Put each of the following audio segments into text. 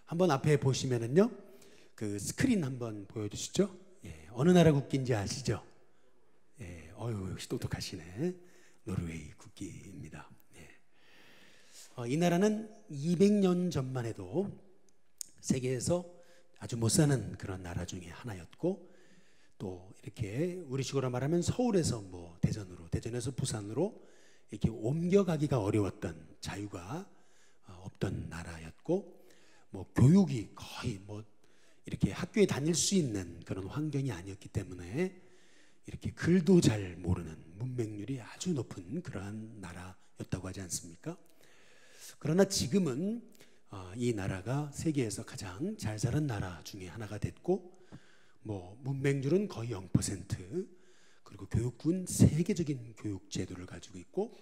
한번 앞에 보시면은요, 그 스크린 한번 보여주시죠. 예, 어느 나라 국기인지 아시죠? 예, 역시 똑똑하시네. 노르웨이 국기입니다. 예. 이 나라는 200년 전만 해도 세계에서 아주 못 사는 그런 나라 중에 하나였고, 또 이렇게 우리식으로 말하면 서울에서 뭐 대전으로, 대전에서 부산으로 이렇게 옮겨가기가 어려웠던, 자유가 없던 나라였고, 뭐 교육이 거의 뭐 이렇게 학교에 다닐 수 있는 그런 환경이 아니었기 때문에 이렇게 글도 잘 모르는, 문맹률이 아주 높은 그러한 나라였다고 하지 않습니까? 그러나 지금은 이 나라가 세계에서 가장 잘 사는 나라 중에 하나가 됐고, 뭐 문맹률은 거의 0%, 그리고 교육은 세계적인 교육 제도를 가지고 있고,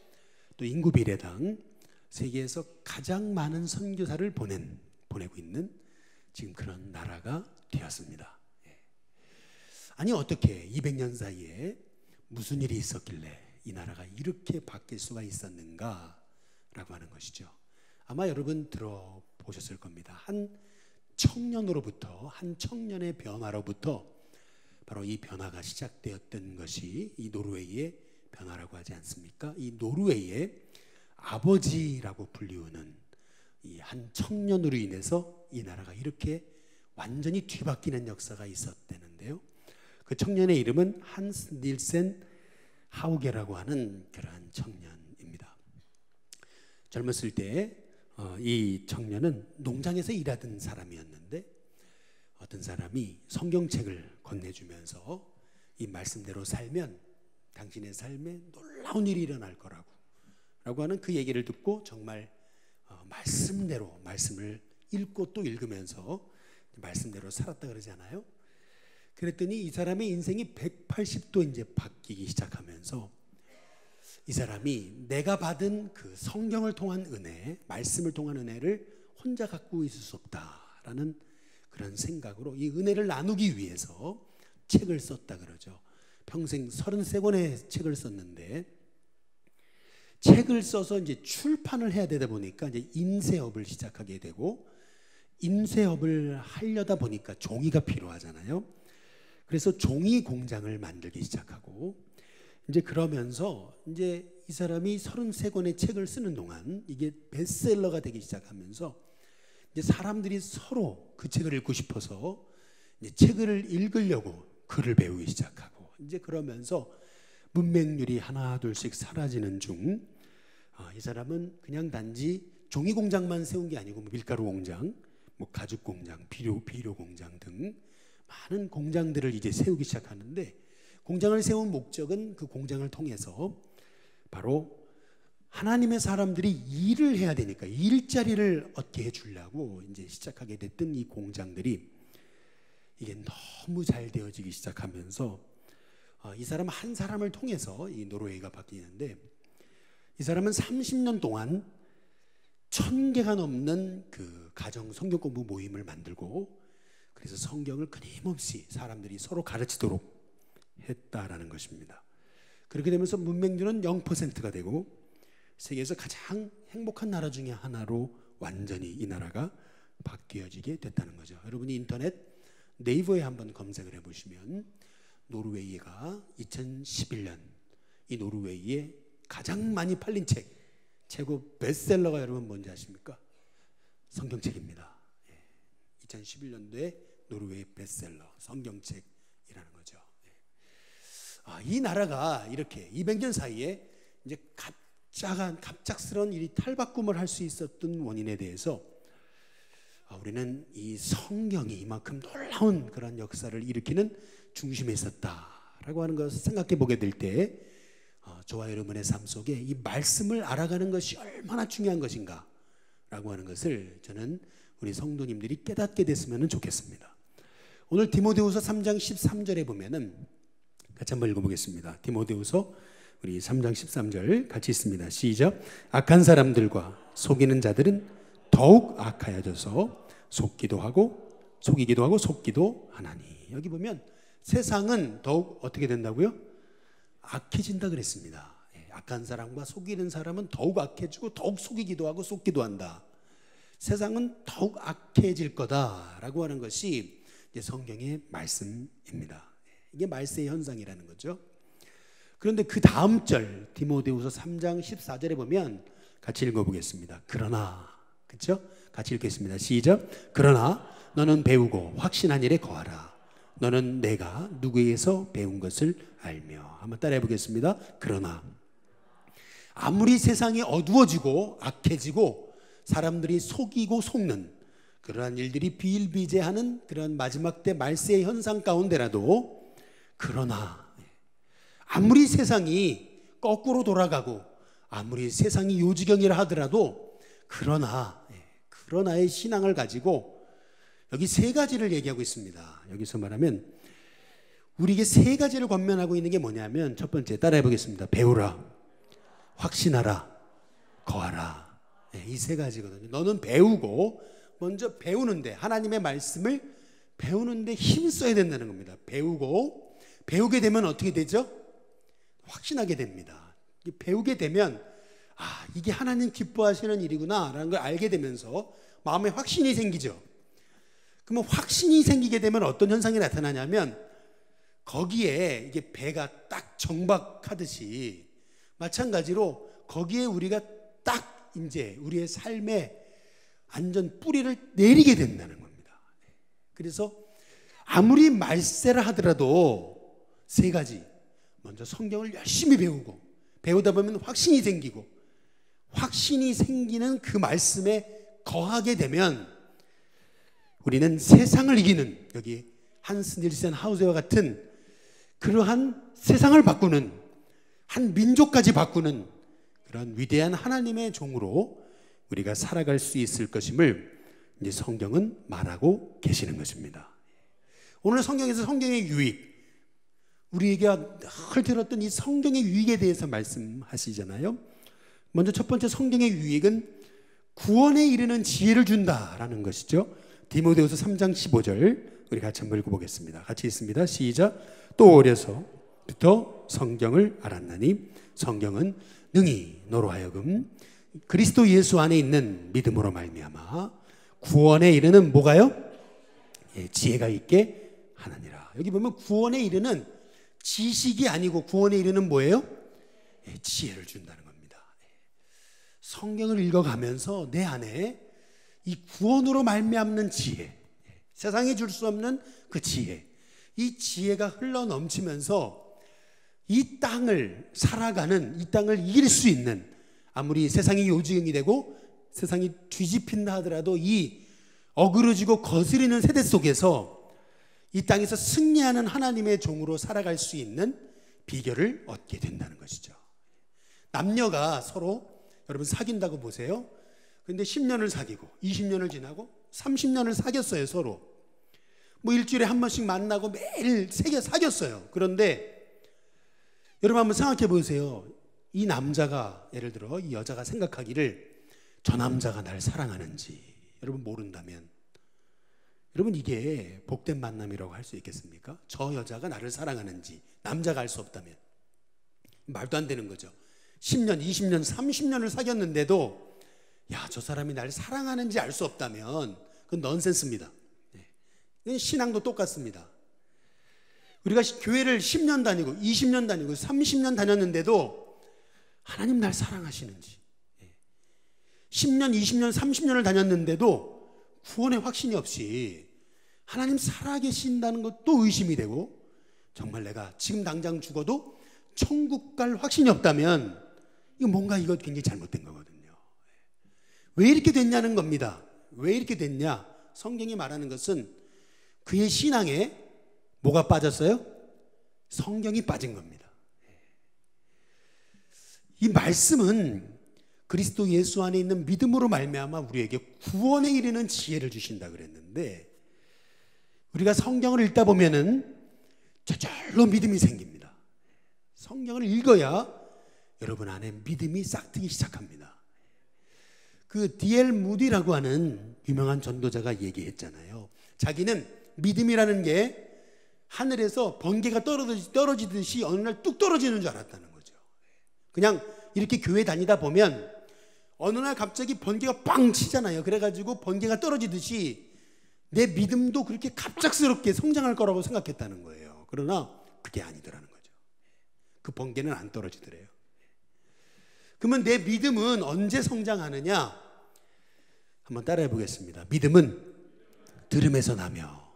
또 인구 비례당 세계에서 가장 많은 선교사를 보내고 있는 지금 그런 나라가 되었습니다. 아니 어떻게 200년 사이에 무슨 일이 있었길래 이 나라가 이렇게 바뀔 수가 있었는가 라고 하는 것이죠. 아마 여러분 들어보셨을 겁니다. 한 청년으로부터, 한 청년의 변화로부터 바로 이 변화가 시작되었던 것이 이 노르웨이의 변화라고 하지 않습니까? 이 노르웨이의 아버지라고 불리우는 이 한 청년으로 인해서 이 나라가 이렇게 완전히 뒤바뀌는 역사가 있었다는데요. 그 청년의 이름은 한스 닐센 하우게라고 하는 그러한 청년입니다. 젊었을 때 이 청년은 농장에서 일하던 사람이었는데, 어떤 사람이 성경책을 건네주면서 이 말씀대로 살면 당신의 삶에 놀라운 일이 일어날 라고 하는 그 얘기를 듣고 정말 말씀대로 말씀을 읽고 또 읽으면서 말씀대로 살았다 그러잖아요. 그랬더니 이 사람의 인생이 180도 이제 바뀌기 시작하면서 이 사람이 내가 받은 그 성경을 통한 은혜, 말씀을 통한 은혜를 혼자 갖고 있을 수 없다라는 그런 생각으로 이 은혜를 나누기 위해서 책을 썼다 그러죠. 평생 33권의 책을 썼는데, 책을 써서 이제 출판을 해야 되다 보니까 이제 인쇄업을 시작하게 되고, 인쇄업을 하려다 보니까 종이가 필요하잖아요. 그래서 종이 공장을 만들기 시작하고, 이제 그러면서 이제 이 사람이 33권의 책을 쓰는 동안 이게 베스트셀러가 되기 시작하면서 이제 사람들이 서로 그 책을 읽고 싶어서 이제 책을 읽으려고 글을 배우기 시작하고, 이제 그러면서 문맹률이 하나 둘씩 사라지는 중, 이 사람은 그냥 단지 종이 공장만 세운 게 아니고 밀가루 공장, 뭐 가죽 공장, 비료 공장 등 많은 공장들을 이제 세우기 시작하는데, 공장을 세운 목적은 그 공장을 통해서 바로 하나님의 사람들이 일을 해야 되니까 일자리를 얻게 해주려고 이제 시작하게 됐던 이 공장들이 이게 너무 잘 되어지기 시작하면서 이 사람 한 사람을 통해서 이 노르웨이가 바뀌는데, 이 사람은 30년 동안 1000개가 넘는 그 가정 성경 공부 모임을 만들고, 그래서 성경을 끊임없이 사람들이 서로 가르치도록 했다라는 것입니다. 그렇게 되면서 문맹률은 0%가 되고 세계에서 가장 행복한 나라 중에 하나로 완전히 이 나라가 바뀌어지게 됐다는 거죠. 여러분이 인터넷 네이버에 한번 검색을 해보시면 노르웨이가 2011년 이 노르웨이에 가장 많이 팔린 책, 최고 베스트셀러가 여러분 뭔지 아십니까? 성경책입니다. 2011년도에 노르웨이 베스트셀러 성경책이라는 거죠. 이 나라가 이렇게 200년 사이에 이제 갑작스러운 일이 탈바꿈을 할 수 있었던 원인에 대해서 우리는 이 성경이 이만큼 놀라운 그런 역사를 일으키는 중심에 있었다라고 하는 것을 생각해 보게 될 때, 저와 여러분의 삶 속에 이 말씀을 알아가는 것이 얼마나 중요한 것인가 라고 하는 것을 저는 우리 성도님들이 깨닫게 됐으면 좋겠습니다. 오늘 디모데후서 3장 13절에 보면은 같이 한번 읽어보겠습니다. 디모데후서 우리 3장 13절 같이 있습니다. 시작. 악한 사람들과 속이는 자들은 더욱 악하여져서 속기도 하고 속기도 하나니. 여기 보면 세상은 더욱 어떻게 된다고요? 악해진다 그랬습니다. 악한 사람과 속이는 사람은 더욱 악해지고 더욱 속이기도 하고 속기도 한다. 세상은 더욱 악해질 거다라고 하는 것이 이제 성경의 말씀입니다. 이게 말세의 현상이라는 거죠. 그런데 그 다음 절 디모데후서 3장 14절에 보면 같이 읽어보겠습니다. 그러나, 그렇죠? 같이 읽겠습니다. 시작. 그러나 너는 배우고 확신한 일에 거하라. 너는 내가 누구에게서 배운 것을 알며. 한번 따라해 보겠습니다. 그러나 아무리 세상이 어두워지고 악해지고 사람들이 속이고 속는 그러한 일들이 비일비재하는 그런 마지막 때 말세의 현상 가운데라도, 그러나 아무리 세상이 거꾸로 돌아가고 아무리 세상이 요지경이라 하더라도 그러나의 신앙을 가지고 여기 세 가지를 얘기하고 있습니다. 여기서 말하면 우리에게 세 가지를 권면하고 있는 게 뭐냐면, 첫 번째 따라해 보겠습니다. 배우라, 확신하라, 거하라. 이 세 가지거든요. 너는 배우고, 먼저 배우는데, 하나님의 말씀을 배우는데 힘써야 된다는 겁니다. 배우고, 배우게 되면 어떻게 되죠? 확신하게 됩니다. 배우게 되면 이게 하나님 기뻐하시는 일이구나 라는 걸 알게 되면서 마음에 확신이 생기죠. 그러면 확신이 생기게 되면 어떤 현상이 나타나냐면, 거기에 이게 배가 딱 정박하듯이 마찬가지로 거기에 우리가 딱 이제 우리의 삶에 완전 뿌리를 내리게 된다는 겁니다. 그래서 아무리 말세를 하더라도 세 가지, 먼저 성경을 열심히 배우고, 배우다 보면 확신이 생기고, 확신이 생기는 그 말씀에 거하게 되면 우리는 세상을 이기는, 여기 한스 닐센 하우제와 같은 그러한 세상을 바꾸는, 한 민족까지 바꾸는 그런 위대한 하나님의 종으로 우리가 살아갈 수 있을 것임을 이제 성경은 말하고 계시는 것입니다. 오늘 성경에서 성경의 유익, 우리에게 늘 들었던 이 성경의 유익에 대해서 말씀하시잖아요. 먼저 첫 번째 성경의 유익은 구원에 이르는 지혜를 준다라는 것이죠. 디모데후서 3장 15절 우리 같이 한번 읽어보겠습니다. 같이 읽습니다. 시작. 또 어려서부터 성경을 알았나니 성경은 능히 너로 하여금 그리스도 예수 안에 있는 믿음으로 말미암아 구원에 이르는 뭐가요? 지혜가 있게 하느니라. 여기 보면 구원에 이르는 지식이 아니고 구원에 이르는 뭐예요? 지혜를 준다는 겁니다. 성경을 읽어가면서 내 안에 이 구원으로 말미암는 지혜, 세상이 줄 수 없는 그 지혜, 이 지혜가 흘러 넘치면서 이 땅을 살아가는, 이 땅을 이길 수 있는, 아무리 세상이 요지경이 되고 세상이 뒤집힌다 하더라도 이 어그러지고 거스리는 세대 속에서 이 땅에서 승리하는 하나님의 종으로 살아갈 수 있는 비결을 얻게 된다는 것이죠. 남녀가 서로 여러분 사귄다고 보세요. 근데 10년을 사귀고 20년을 지나고 30년을 사귀었어요. 서로 뭐 일주일에 한 번씩 만나고 매일 사귀었어요. 그런데 여러분 한번 생각해 보세요. 이 남자가, 예를 들어 이 여자가 생각하기를 저 남자가 날 사랑하는지 여러분 모른다면, 여러분 이게 복된 만남이라고 할 수 있겠습니까? 저 여자가 나를 사랑하는지 남자가 알 수 없다면 말도 안 되는 거죠. 10년, 20년, 30년을 사귀었는데도 저 사람이 나를 사랑하는지 알 수 없다면 그건 넌센스입니다. 신앙도 똑같습니다. 우리가 교회를 10년 다니고 20년 다니고 30년 다녔는데도 하나님 날 사랑하시는지, 10년, 20년, 30년을 다녔는데도 구원의 확신이 없이 하나님 살아계신다는 것도 의심이 되고, 정말 내가 지금 당장 죽어도 천국 갈 확신이 없다면 이거 굉장히 잘못된 거거든요. 왜 이렇게 됐냐는 겁니다. 왜 이렇게 됐냐? 성경이 말하는 것은 그의 신앙에 뭐가 빠졌어요? 성경이 빠진 겁니다. 이 말씀은 그리스도 예수 안에 있는 믿음으로 말미암아 우리에게 구원에 이르는 지혜를 주신다 그랬는데, 우리가 성경을 읽다 보면은 저절로 믿음이 생깁니다. 성경을 읽어야 여러분 안에 믿음이 싹트기 시작합니다. 그 D.L. 무디라고 하는 유명한 전도자가 얘기했잖아요. 자기는 믿음이라는 게 하늘에서 번개가 떨어지듯이 어느 날 뚝 떨어지는 줄 알았다는 거죠. 그냥 이렇게 교회 다니다 보면 어느 날 갑자기 번개가 빵 치잖아요. 그래가지고 번개가 떨어지듯이 내 믿음도 그렇게 갑작스럽게 성장할 거라고 생각했다는 거예요. 그러나 그게 아니더라는 거죠. 그 번개는 안 떨어지더래요. 그러면 내 믿음은 언제 성장하느냐? 한번 따라해 보겠습니다. 믿음은 들음에서 나며,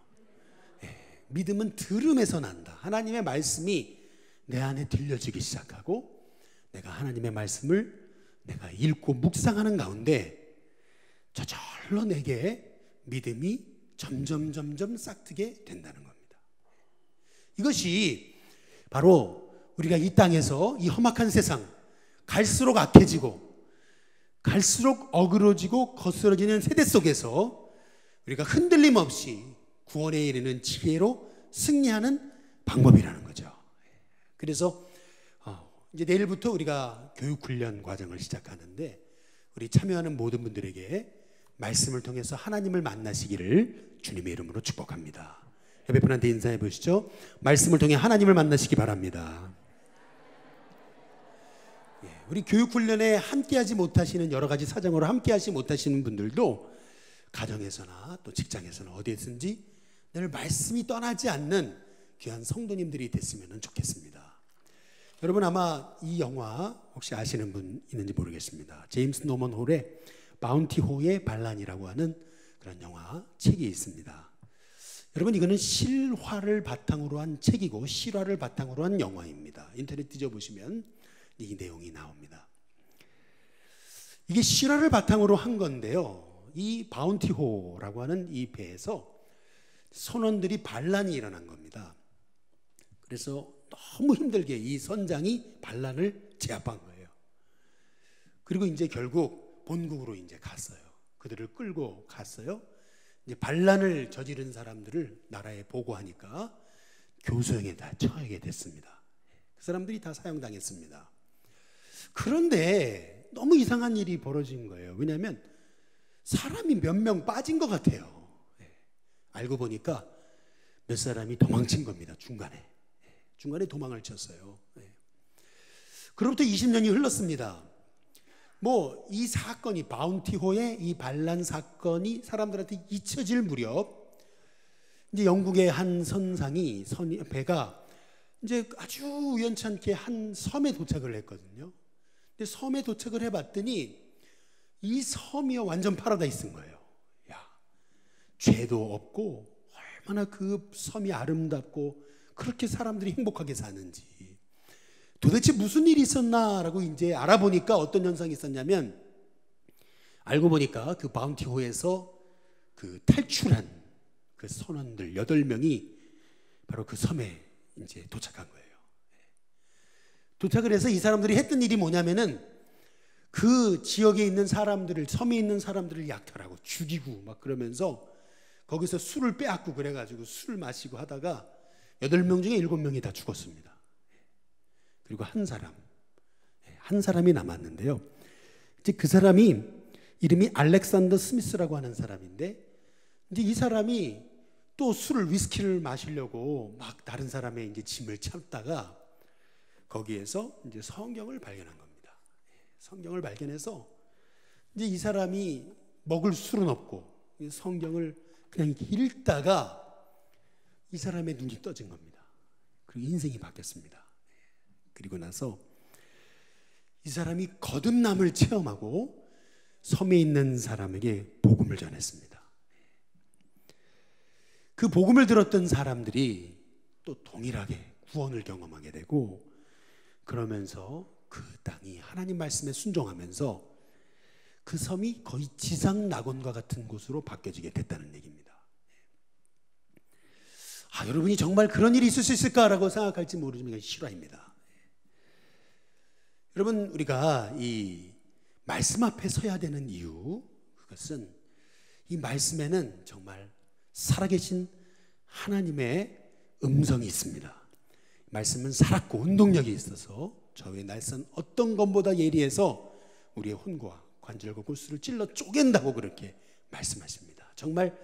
믿음은 들음에서 난다. 하나님의 말씀이 내 안에 들려지기 시작하고 내가 하나님의 말씀을 내가 읽고 묵상하는 가운데 저절로 내게 믿음이 점점 싹트게 된다는 겁니다. 이것이 바로 우리가 이 땅에서 이 험악한 세상, 갈수록 악해지고 갈수록 어그러지고 거스러지는 세대 속에서 우리가 흔들림 없이 구원에 이르는 지혜로 승리하는 방법이라는 거죠. 그래서 이제 내일부터 우리가 교육훈련 과정을 시작하는데 우리 참여하는 모든 분들에게 말씀을 통해서 하나님을 만나시기를 주님의 이름으로 축복합니다. 옆에 분한테 인사해 보시죠. 말씀을 통해 하나님을 만나시기 바랍니다. 우리 교육훈련에 함께하지 못하시는 여러 가지 사정으로 함께하지 못하시는 분들도 가정에서나 또 직장에서나 어디에든지 늘 말씀이 떠나지 않는 귀한 성도님들이 됐으면 좋겠습니다. 여러분 아마 이 영화 혹시 아시는 분 있는지 모르겠습니다. 제임스 노먼 홀의 바운티호의 반란이라고 하는 그런 영화 책이 있습니다. 여러분 이거는 실화를 바탕으로 한 책이고 실화를 바탕으로 한 영화입니다. 인터넷 뒤져보시면 이 내용이 나옵니다. 이게 실화를 바탕으로 한 건데요. 이 바운티호라고 하는 이 배에서 선원들이 반란이 일어난 겁니다. 그래서 너무 힘들게 이 선장이 반란을 제압한 거예요. 그리고 이제 결국 본국으로 이제 갔어요. 그들을 끌고 갔어요. 이제 반란을 저지른 사람들을 나라에 보고하니까 교수형에 다 처하게 됐습니다. 그 사람들이 다 사형당했습니다. 그런데 너무 이상한 일이 벌어진 거예요. 왜냐하면 사람이 몇 명 빠진 것 같아요. 알고 보니까 몇 사람이 도망친 겁니다. 중간에 도망을 쳤어요. 그로부터 20년이 흘렀습니다. 뭐 이 사건이 바운티호의 이 반란 사건이 사람들한테 잊혀질 무렵 이제 영국의 한 선상이 배가 이제 아주 우연찮게 한 섬에 도착을 했거든요. 근데 섬에 도착을 해봤더니 이 섬이 완전 파라다이스인 거예요. 야, 죄도 없고 얼마나 그 섬이 아름답고 그렇게 사람들이 행복하게 사는지 도대체 무슨 일이 있었나라고 이제 알아보니까 어떤 현상이 있었냐면 알고 보니까 그 바운티호에서 그 탈출한 그 선원들 8명이 바로 그 섬에 이제 도착한 거예요. 도착을 해서 이 사람들이 했던 일이 뭐냐면은 그 지역에 있는 사람들을, 섬에 있는 사람들을 약탈하고 죽이고 막 그러면서 거기서 술을 빼앗고 그래가지고 술을 마시고 하다가 8명 중에 7명이 다 죽었습니다. 그리고 한 사람이 남았는데요. 이제 그 사람이 이름이 알렉산더 스미스라고 하는 사람인데 이제 이 사람이 또 위스키를 마시려고 막 다른 사람의 이제 짐을 찾다가 거기에서 이제 성경을 발견한 겁니다. 성경을 발견해서 이제 이 사람이 먹을 술은 없고 성경을 그냥 읽다가 이 사람의 눈이 떠진 겁니다. 그리고 인생이 바뀌었습니다. 그리고 나서 이 사람이 거듭남을 체험하고 섬에 있는 사람에게 복음을 전했습니다. 그 복음을 들었던 사람들이 또 동일하게 구원을 경험하게 되고 그러면서 그 땅이 하나님 말씀에 순종하면서 그 섬이 거의 지상 낙원과 같은 곳으로 바뀌어지게 됐다는 얘기입니다. 여러분이 정말 그런 일이 있을 수 있을까라고 생각할지 모르지만 이건 실화입니다. 여러분 우리가 이 말씀 앞에 서야 되는 이유 그것은 이 말씀에는 정말 살아계신 하나님의 음성이 있습니다. 말씀은 살았고 운동력이 있어서 저의 날선 어떤 것보다 예리해서 우리의 혼과 관절과 골수를 찔러 쪼갠다고 그렇게 말씀하십니다. 정말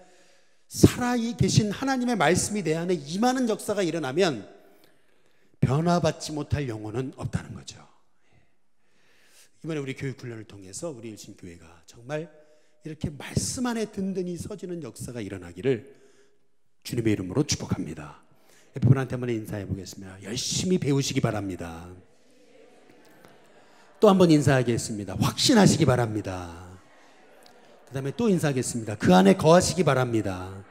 살아계신 하나님의 말씀이 내 안에 임하는 역사가 일어나면 변화받지 못할 영혼은 없다는 거죠. 이번에 우리 교육훈련을 통해서 우리 일신교회가 정말 이렇게 말씀 안에 든든히 서지는 역사가 일어나기를 주님의 이름으로 축복합니다. 옆에 분한테 한번 인사해 보겠습니다. 열심히 배우시기 바랍니다. 또 한번 인사하겠습니다. 확신하시기 바랍니다. 그 다음에 또 인사하겠습니다. 그 안에 거하시기 바랍니다.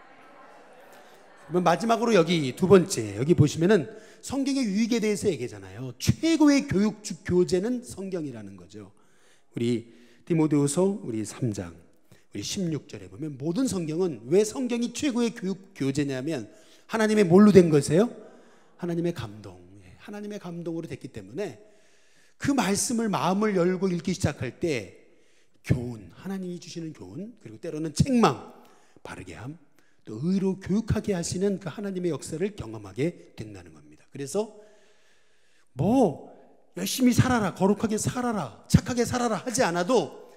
그러면 마지막으로 여기 두 번째, 여기 보시면은 성경의 유익에 대해서 얘기하잖아요. 최고의 교육주 교재는 성경이라는 거죠. 우리 디모데후서 우리 3장 우리 16절에 보면 모든 성경은 왜 성경이 최고의 교육 교재냐면 하나님의 뭘로 된 것이에요? 하나님의 감동. 하나님의 감동으로 됐기 때문에 그 말씀을 마음을 열고 읽기 시작할 때 교훈, 하나님이 주시는 교훈, 그리고 때로는 책망, 바르게 함, 또 의로 교육하게 하시는 그 하나님의 역사를 경험하게 된다는 겁니다. 그래서 뭐 열심히 살아라, 거룩하게 살아라, 착하게 살아라 하지 않아도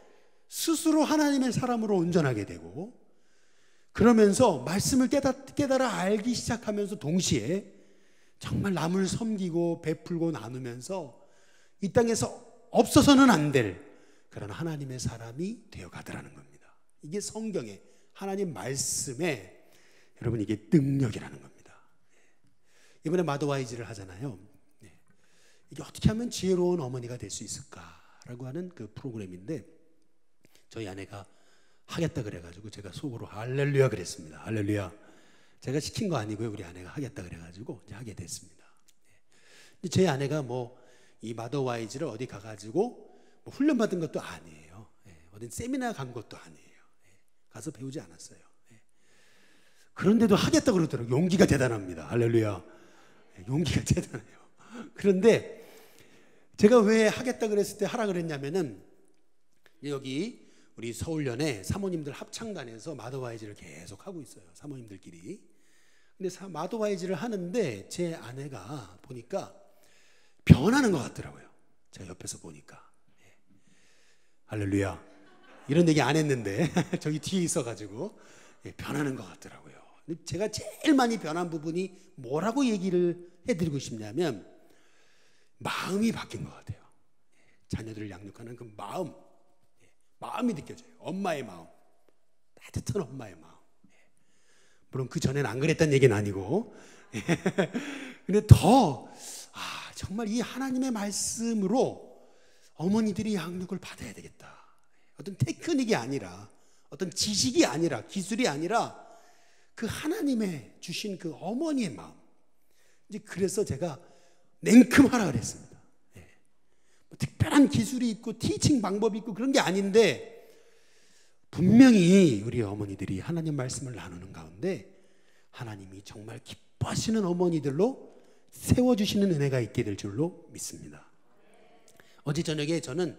스스로 하나님의 사람으로 온전하게 되고, 그러면서 말씀을 깨달아 알기 시작하면서 동시에 정말 남을 섬기고 베풀고 나누면서 이 땅에서 없어서는 안 될 그런 하나님의 사람이 되어가더라는 겁니다. 이게 성경의 하나님 말씀에 여러분 이게 능력이라는 겁니다. 이번에 마더와이즈를 하잖아요. 이게 어떻게 하면 지혜로운 어머니가 될 수 있을까라고 하는 그 프로그램인데 저희 아내가 하겠다 그래가지고 제가 속으로 할렐루야 그랬습니다. 할렐루야. 제가 시킨 거 아니고요. 우리 아내가 하겠다 그래가지고 이제 하게 됐습니다. 근데 제 아내가 뭐 이 마더와이즈를 어디 가가지고 뭐 훈련 받은 것도 아니에요. 어딘 세미나 간 것도 아니에요. 가서 배우지 않았어요. 그런데도 하겠다 그러더라고요. 용기가 대단합니다. 할렐루야. 용기가 대단해요. 그런데 제가 왜 하겠다 그랬을 때 하라 그랬냐면은 여기 우리 서울연에 사모님들 합창단에서 마더와이즈를 계속 하고 있어요. 사모님들끼리. 근데 마더와이즈를 하는데 제 아내가 보니까 변하는 것 같더라고요. 제가 옆에서 보니까. 할렐루야. 이런 얘기 안 했는데 저기 뒤에 있어가지고 변하는 것 같더라고요. 근데 제가 제일 많이 변한 부분이 뭐라고 얘기를 해드리고 싶냐면 마음이 바뀐 것 같아요. 자녀들을 양육하는 그 마음이 느껴져요. 엄마의 마음, 따뜻한 엄마의 마음. 물론 그 전에는 안 그랬다는 얘기는 아니고 근데 더 정말 이 하나님의 말씀으로 어머니들이 양육을 받아야 되겠다. 어떤 테크닉이 아니라 어떤 지식이 아니라 기술이 아니라 그 하나님의 주신 그 어머니의 마음. 이제 그래서 제가 냉큼 하라 그랬습니다. 뭐 특별한 기술이 있고 티칭 방법이 있고 그런 게 아닌데 분명히 우리 어머니들이 하나님 말씀을 나누는 가운데 하나님이 정말 기뻐하시는 어머니들로 세워주시는 은혜가 있게 될 줄로 믿습니다. 어제 저녁에 저는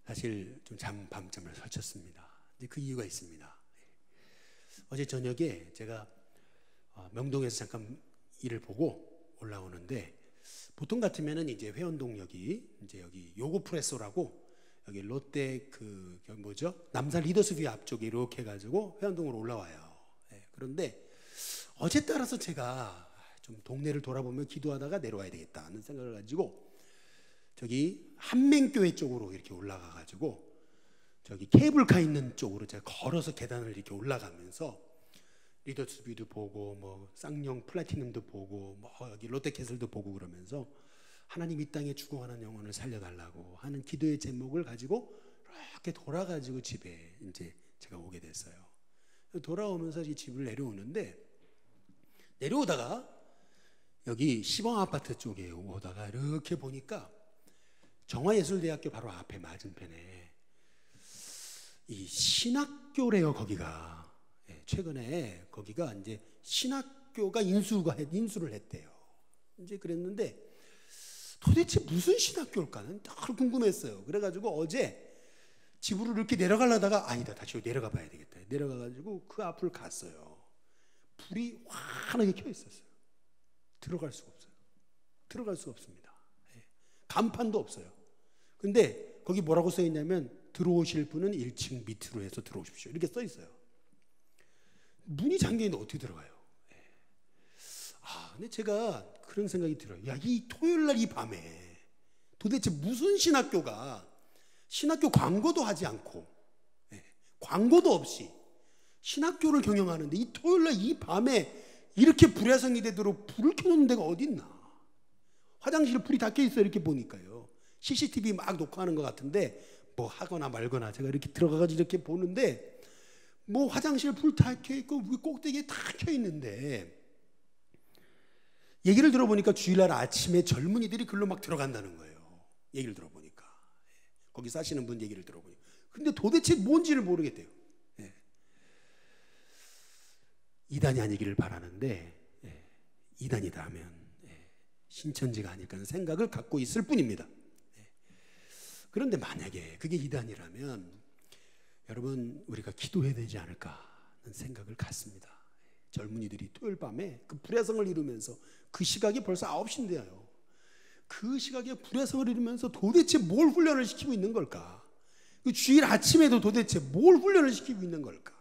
사실 좀 밤잠을 설쳤습니다. 그 이유가 있습니다. 어제 저녁에 제가 명동에서 잠깐 일을 보고 올라오는데 보통 같으면은 이제 회원동역이 이제 여기 요고프레소라고 여기 롯데 남산 리더스뷰 앞쪽에 이렇게 해가지고 회원동으로 올라와요. 그런데 어제 따라서 제가 좀 동네를 돌아보며 기도하다가 내려와야 되겠다 하는 생각을 가지고 저기 한맹교회 쪽으로 이렇게 올라가가지고 저기 케이블카 있는 쪽으로 제가 걸어서 계단을 이렇게 올라가면서 리더스뷰도 보고 뭐 쌍용 플래티넘도 보고 뭐 여기 롯데캐슬도 보고 그러면서 하나님 이 땅에 죽어가는 영혼을 살려달라고 하는 기도의 제목을 가지고 이렇게 돌아가지고 집에 이제 제가 오게 됐어요. 돌아오면서 이 집을 내려오는데 내려오다가 여기 시범 아파트 쪽에 오다가 이렇게 보니까 정화예술대학교 바로 앞에 맞은편에 이 신학교래요. 거기가 최근에 거기가 이제 신학교가 인수를 했대요. 이제 그랬는데 도대체 무슨 신학교일까는 딱 궁금했어요. 그래가지고 어제 집으로 이렇게 내려가려다가 아니다 다시 내려가 봐야 되겠다. 내려가가지고 그 앞을 갔어요. 불이 환하게 켜 있었어요. 들어갈 수가 없어요. 들어갈 수가 없습니다. 간판도 없어요. 근데 거기 뭐라고 써 있냐면 들어오실 분은 1층 밑으로 해서 들어오십시오. 이렇게 써 있어요. 문이 잠겨 있는데 어떻게 들어가요? 근데 제가 그런 생각이 들어요. 야, 이 토요일 날 이 밤에 도대체 무슨 신학교가 신학교 광고도 하지 않고, 광고도 없이 신학교를 경영하는데 이 토요일날 이 밤에 이렇게 불야성이 되도록 불을 켜놓는 데가 어디 있나. 화장실에 불이 다 켜있어 이렇게 보니까요. CCTV 막 녹화하는 것 같은데 뭐 하거나 말거나 제가 이렇게 들어가가지고 이렇게 보는데 뭐 화장실 불 다 켜있고 꼭대기에 다 켜있는데, 얘기를 들어보니까 주일날 아침에 젊은이들이 글로 막 들어간다는 거예요. 얘기를 들어보니까, 거기 사시는 분 얘기를 들어보니까. 근데 도대체 뭔지를 모르겠대요. 이단이 아니기를 바라는데, 이단이다 하면 신천지가 아닐까 하는 생각을 갖고 있을 뿐입니다. 그런데 만약에 그게 이단이라면 여러분, 우리가 기도해야 되지 않을까 하는 생각을 갖습니다. 젊은이들이 토요일 밤에 그 불야성을 이루면서, 그 시각이 벌써 9시인데요. 그 시각에 불야성을 이루면서 도대체 뭘 훈련을 시키고 있는 걸까? 그 주일 아침에도 도대체 뭘 훈련을 시키고 있는 걸까?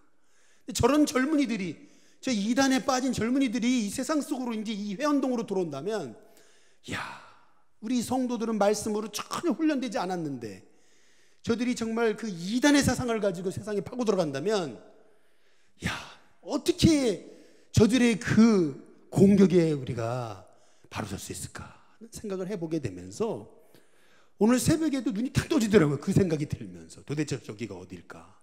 저런 젊은이들이, 저 이단에 빠진 젊은이들이 이 세상 속으로 이제 이 회원동으로 들어온다면, 야, 우리 성도들은 말씀으로 전혀 훈련되지 않았는데 저들이 정말 그 이단의 사상을 가지고 세상에 파고 들어간다면, 야, 어떻게 저들의 그 공격에 우리가 바로설 수 있을까 생각을 해보게 되면서 오늘 새벽에도 눈이 탁 떠지더라고요. 그 생각이 들면서 도대체 저기가 어딜까,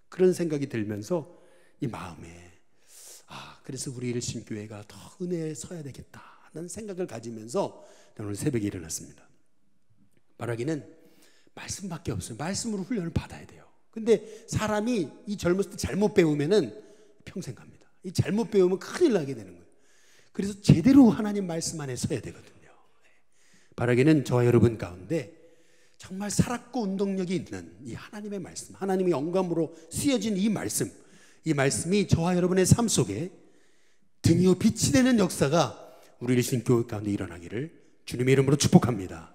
그런 생각이 들면서 이 마음에, 그래서 우리 일신교회가 더 은혜에 서야 되겠다는 생각을 가지면서 오늘 새벽에 일어났습니다. 바라기는 말씀밖에 없어요. 말씀으로 훈련을 받아야 돼요. 근데 사람이 이 젊었을 때 잘못 배우면은 평생 갑니다. 이 잘못 배우면 큰일 나게 되는 거예요. 그래서 제대로 하나님 말씀 안에 서야 되거든요. 바라기는 저와 여러분 가운데 정말 살았고 운동력이 있는 이 하나님의 말씀, 하나님의 영감으로 쓰여진 이 말씀이 저와 여러분의 삶 속에 등이요 빛이 되는 역사가 우리 일신교회 가운데 일어나기를 주님의 이름으로 축복합니다.